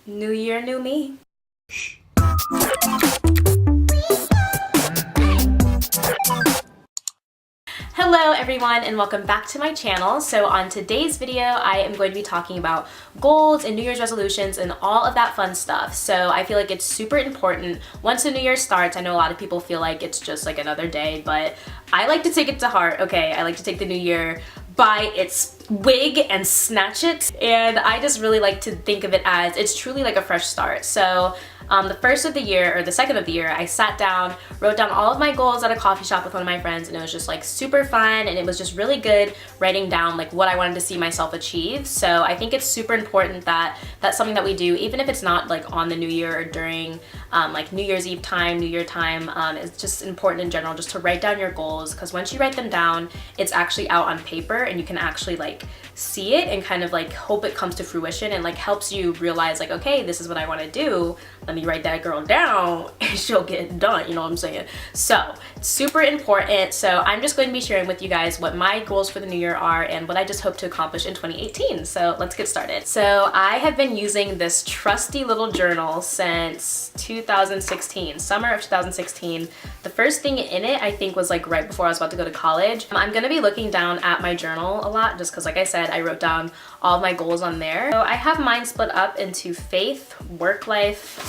New year, new me. Hello everyone and welcome back to my channel. So on today's video, I am going to be talking about goals and New Year's resolutions and all of that fun stuff. So I feel like it's super important. Once the New Year starts, I know a lot of people feel like it's just like another day, but I like to take it to heart, okay? I like to take the new year by its wig and snatch it, and I just really like to think of it as it's truly like a fresh start. So the first of the year, or the second of the year, I sat down, wrote down all of my goals at a coffee shop with one of my friends, and it was just like super fun, and it was just really good writing down like what I wanted to see myself achieve. So I think it's super important that that's something that we do, even if it's not like on the new year or during like New Year's Eve time, New Year time. It's just important in general just to write down your goals, because once you write them down, it's actually out on paper and you can actually like see it and kind of like hope it comes to fruition, and like helps you realize like, okay, this is what I want to do. Let me write that girl down and she'll get it done, you know what I'm saying? So it's super important. So I'm just going to be sharing with you guys what my goals for the new year are and what I just hope to accomplish in 2018. So let's get started. So I have been using this trusty little journal since 2016, summer of 2016. The first thing in it, I think, was like right before I was about to go to college. I'm gonna be looking down at my journal a lot just because, like I said, I wrote down all of my goals on there. So I have mine split up into faith, work life,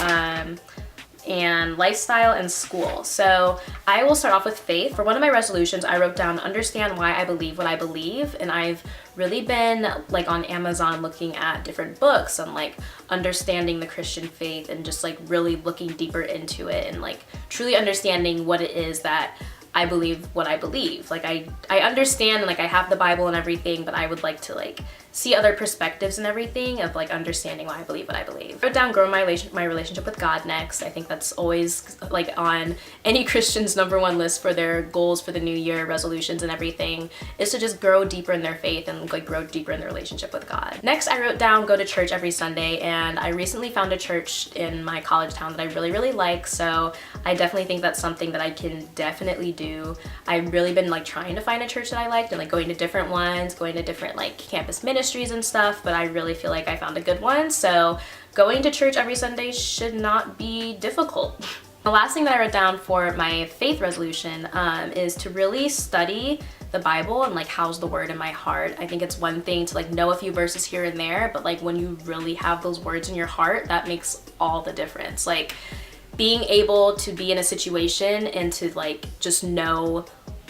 and lifestyle and school. So I will start off with faith. For one of my resolutions, I wrote down understand why I believe what I believe, and I've really been like on Amazon looking at different books on like understanding the Christian faith and just like really looking deeper into it and like truly understanding what it is that I believe what I believe. Like I understand and like I have the Bible and everything, but I would like to like see other perspectives and everything of like understanding why I believe what I believe. I wrote down grow my relationship with God next. I think that's always like on any Christian's #1 list for their goals for the new year, resolutions and everything, is to just grow deeper in their faith and like grow deeper in their relationship with God. Next, I wrote down go to church every Sunday, and I recently found a church in my college town that I really like, so I definitely think that's something that I can definitely do. I've really been like trying to find a church that I liked and like going to different ones, going to different like campus ministries and stuff, but I really feel like I found a good one. So going to church every Sunday should not be difficult. The last thing that I wrote down for my faith resolution is to really study the Bible and like how's the word in my heart. I think it's one thing to like know a few verses here and there, but like when you really have those words in your heart, that makes all the difference. Like being able to be in a situation and to like just know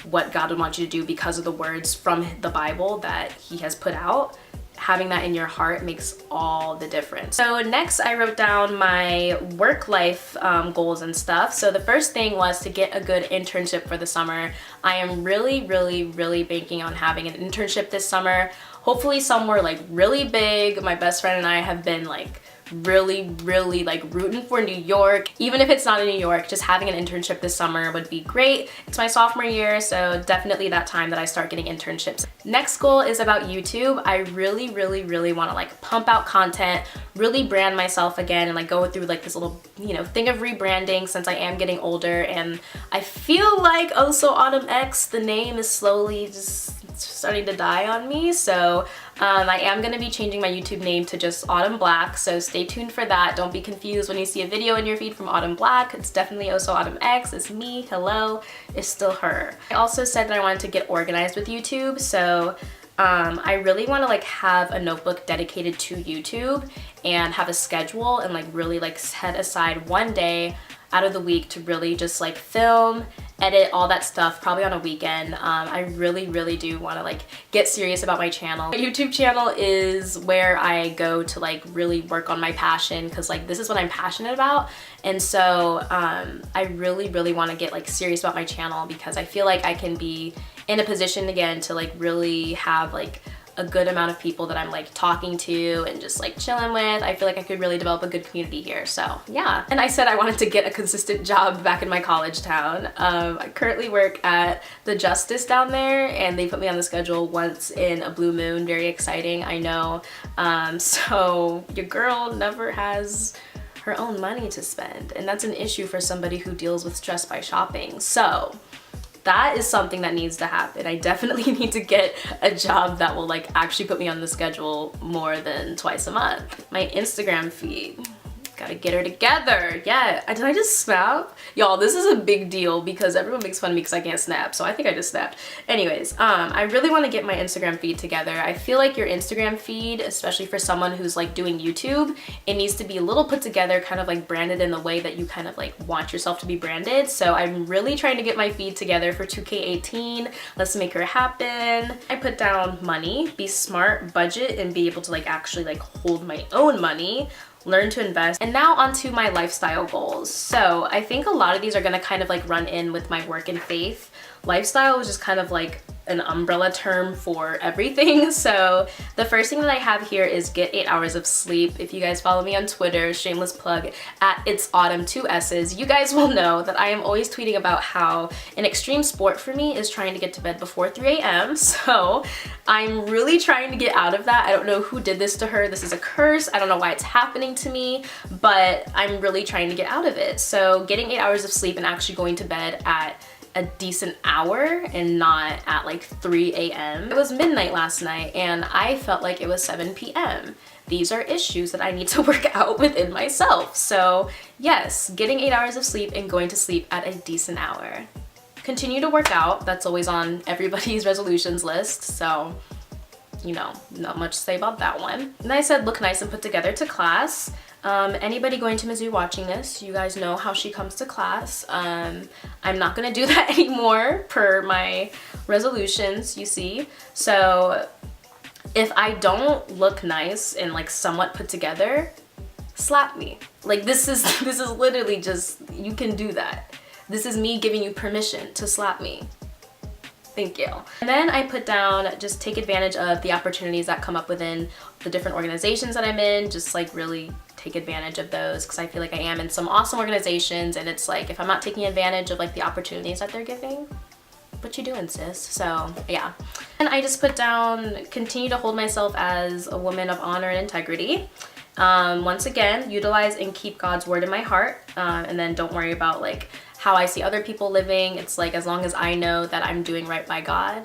what God would want you to do because of the words from the Bible that he has put out, having that in your heart makes all the difference. So next, I wrote down my work life goals and stuff. So the first thing was to get a good internship for the summer. I am really banking on having an internship this summer, hopefully somewhere like really big. My best friend and I have been like really like rooting for New York. Even if it's not in New York, just having an internship this summer would be great. It's my sophomore year, so definitely that time that I start getting internships. Next goal is about YouTube. I really want to like pump out content, really brand myself again, and like go through like this little, you know, thing of rebranding since I am getting older, and I feel like also Autumn X, the name is slowly just starting to die on me. So I am going to be changing my YouTube name to just Autumn Black, so stay tuned for that. Don't be confused when you see a video in your feed from Autumn Black. It's definitely also Autumn X. It's me. Hello. It's still her. I also said that I wanted to get organized with YouTube, so I really want to like have a notebook dedicated to YouTube and have a schedule and like really like set aside one day out of the week to really just like film, edit, all that stuff, probably on a weekend. I really do want to like get serious about my channel. My YouTube channel is where I go to like really work on my passion, because like this is what I'm passionate about, and so I really want to get like serious about my channel, because I feel like I can be in a position again to like really have like a good amount of people that I'm like talking to and just like chilling with. I feel like I could really develop a good community here, so yeah. And I said I wanted to get a consistent job back in my college town. I currently work at the Justice down there, and they put me on the schedule once in a blue moon. Very exciting, I know. So your girl never has her own money to spend, and that's an issue for somebody who deals with stress by shopping. So that is something that needs to happen. I definitely need to get a job that will like actually put me on the schedule more than twice a month. My Instagram feed. Gotta get her together. Yeah, did I just snap? Y'all, this is a big deal because everyone makes fun of me because I can't snap, so I think I just snapped. Anyways, I really want to get my Instagram feed together. I feel like your Instagram feed, especially for someone who's like doing YouTube, it needs to be a little put together, kind of like branded in the way that you kind of like want yourself to be branded. So I'm really trying to get my feed together for 2K18. Let's make her happen. I put down money, be smart, budget, and be able to like actually like hold my own money, learn to invest. And now onto my lifestyle goals. So I think a lot of these are gonna kind of like run in with my work and faith. Lifestyle is just kind of like an umbrella term for everything. So the first thing that I have here is get 8 hours of sleep. If you guys follow me on Twitter, shameless plug, at It's Autumn 2 S's, you guys will know that I am always tweeting about how an extreme sport for me is trying to get to bed before 3 a.m. So I'm really trying to get out of that. I don't know who did this to her. This is a curse. I don't know why it's happening to me, but I'm really trying to get out of it. So getting 8 hours of sleep and actually going to bed at a decent hour and not at like 3 a.m. It was midnight last night and I felt like it was 7 p.m. These are issues that I need to work out within myself. So yes, getting 8 hours of sleep and going to sleep at a decent hour. Continue to work out. That's always on everybody's resolutions list. So, you know, not much to say about that one. And I said look nice and put together to class. Anybody going to Mizzou watching this, you guys know how she comes to class. I'm not gonna do that anymore per my resolutions, you see. So if I don't look nice and like somewhat put together, slap me. Like this is literally just, you can do that. This is me giving you permission to slap me. Thank you. And then I put down, just take advantage of the opportunities that come up within the different organizations that I'm in, just like really take advantage of those because I feel like I am in some awesome organizations and it's like if I'm not taking advantage of like the opportunities that they're giving, what you doing, sis? So yeah. And I just put down continue to hold myself as a woman of honor and integrity. Once again, utilize and keep God's word in my heart, and then don't worry about like how I see other people living. It's like as long as I know that I'm doing right by God,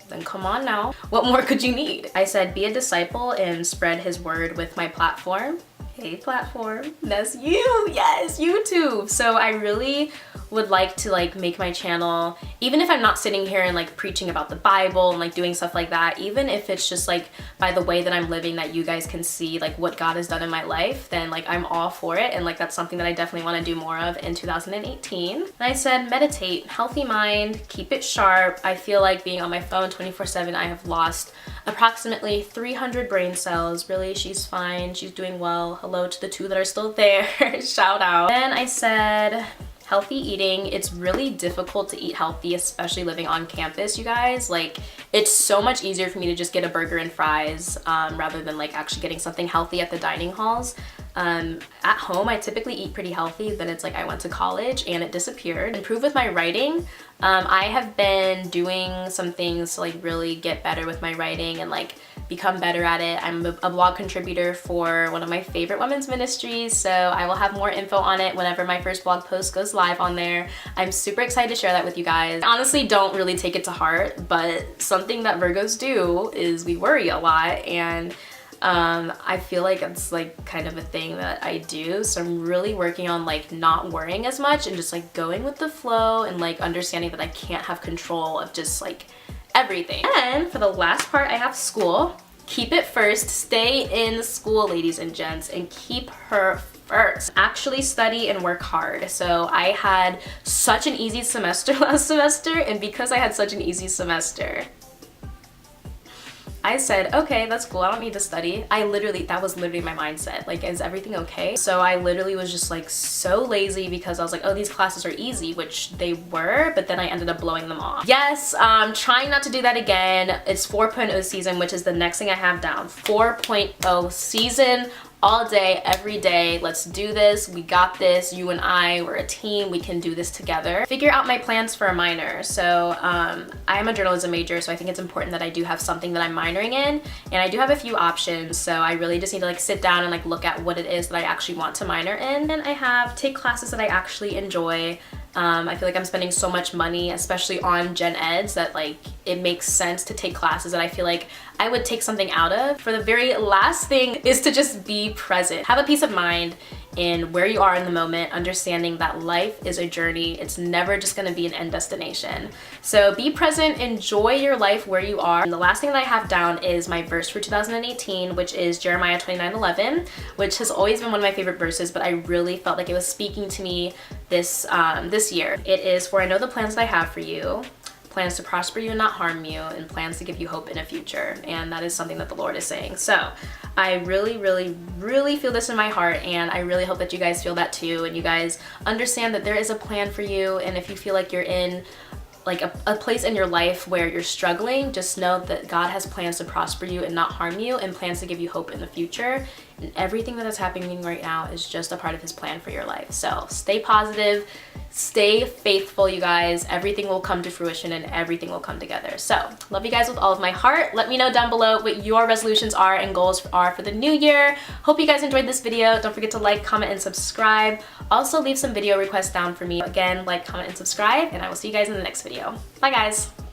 then come on now. What more could you need? I said be a disciple and spread his word with my platform. Hey platform, that's you, yes, YouTube. So I really would like to like make my channel, even if I'm not sitting here and like preaching about the Bible and like doing stuff like that, even if it's just like by the way that I'm living that you guys can see like what God has done in my life, then like I'm all for it. And like that's something that I definitely want to do more of in 2018. And I said meditate, healthy mind, keep it sharp. I feel like being on my phone 24/7, I have lost approximately 300 brain cells. Really, she's fine, she's doing well. Hello to the 2 that are still there. Shout out. Then I said healthy eating. It's really difficult to eat healthy, especially living on campus, you guys. Like it's so much easier for me to just get a burger and fries rather than like actually getting something healthy at the dining halls. At home, I typically eat pretty healthy. Then it's like I went to college and it disappeared. Improve with my writing. I have been doing some things to like really get better with my writing and like become better at it. I'm a blog contributor for one of my favorite women's ministries, so I will have more info on it whenever my first blog post goes live on there. I'm super excited to share that with you guys. I honestly don't really take it to heart, but something that Virgos do is we worry a lot, and I feel like it's like kind of a thing that I do. So I'm really working on like not worrying as much and just like going with the flow and like understanding that I can't have control of just like everything. And for the last part, I have school. Keep it first. Stay in school, ladies and gents, and keep her first. Actually study and work hard. So I had such an easy semester last semester, and because I had such an easy semester, I said, okay, that's cool, I don't need to study. That was literally my mindset. Like, is everything okay? So I literally was just like so lazy because I was like, oh, these classes are easy, which they were, but then I ended up blowing them off. Yes, trying not to do that again. It's 4.0 season, which is the next thing I have down. 4.0 season. All day, every day, let's do this. We got this. You and I, we're a team. We can do this together. Figure out my plans for a minor. So I am a journalism major, so I think it's important that I do have something that I'm minoring in, and I do have a few options. So I really just need to like sit down and like look at what it is that I actually want to minor in. And I have take classes that I actually enjoy. I feel like I'm spending so much money, especially on gen eds, that like it makes sense to take classes that I feel like I would take something out of. For the very last thing is to just be present. Have a peace of mind in where you are in the moment, understanding that life is a journey. It's never just gonna be an end destination. So be present, enjoy your life where you are. And the last thing that I have down is my verse for 2018, which is Jeremiah 29:11, which has always been one of my favorite verses, but I really felt like it was speaking to me this year. It is, "For I know the plans that I have for you, plans to prosper you and not harm you, and plans to give you hope in a future." And that is something that the Lord is saying. So I really, really, really feel this in my heart, and I really hope that you guys feel that too, and you guys understand that there is a plan for you. And if you feel like you're in like a place in your life where you're struggling, just know that God has plans to prosper you and not harm you, and plans to give you hope in the future. And everything that is happening right now is just a part of his plan for your life. So stay positive, stay faithful, you guys. Everything will come to fruition and everything will come together. So love you guys with all of my heart. Let me know down below what your resolutions are and goals are for the new year. Hope you guys enjoyed this video. Don't forget to like, comment, and subscribe. Also leave some video requests down for me. Again, like, comment, and subscribe, and I will see you guys in the next video. Bye guys.